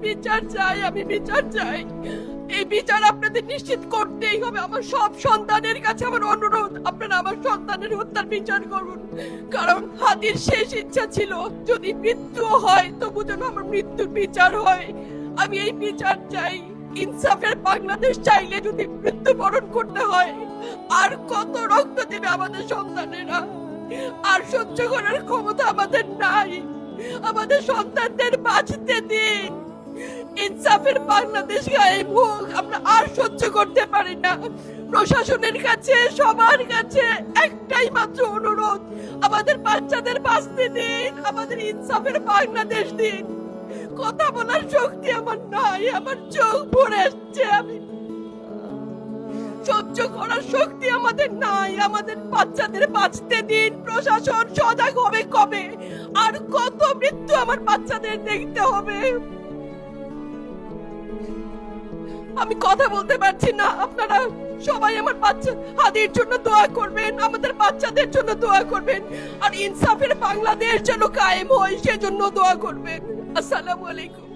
বিচার চাই, আমি বিচার চাই। এই বিচার আপনাদের নিশ্চিত করতেই হবে। আমার সব সন্তানের কাছে আমার অনুরোধ, আপনারা আমার সন্তানের হত্যার বিচার করুন। কারণ হাদির শেষ ইচ্ছা ছিল যদি মৃত্যু হয় তবু যেন আমার মৃত্যুর বিচার হয়। আমি এই বিচার চাই। ইনসাফের বাংলাদেশ চাইলে যদি মৃত্যুবরণ করতে হয়, আর কত রক্ত দেবে আমাদের সন্তানেরা? আর সহ্য করার ক্ষমতা আমাদের নাই। আমাদের সন্তানদের বাঁচতে দিন। ইনসাফের বাংলাদেশ গায়েব হোক। আমরা আর সহ্য করতে পারি না। প্রশাসনের কাছে, সবার কাছে একটাই মাত্র অনুরোধ, আমাদের বাচ্চাদের বাঁচতে দিন, আমাদের ইনসাফের বাংলাদেশ দিন। কথা বলার শক্তি আমার নাই, আমার চোখ ভরে আসছে। আমি সহ্য করার শক্তি আমাদের নাই। আমাদের বাচ্চাদের বাঁচতে দিন। প্রশাসন সজাগ হবে কবে? আর কত মৃত্যু আমার বাচ্চাদের দেখতে হবে? আমি কথা বলতে পারছি না। আপনারা সবাই আমার বাচ্চা হাদির জন্য দোয়া করবেন, আমাদের বাচ্চাদের জন্য দোয়া করবেন, আর ইনসাফের বাংলাদেশ যেন কায়েম হয় সেজন্য দোয়া করবেন। আসসালামু আলাইকুম।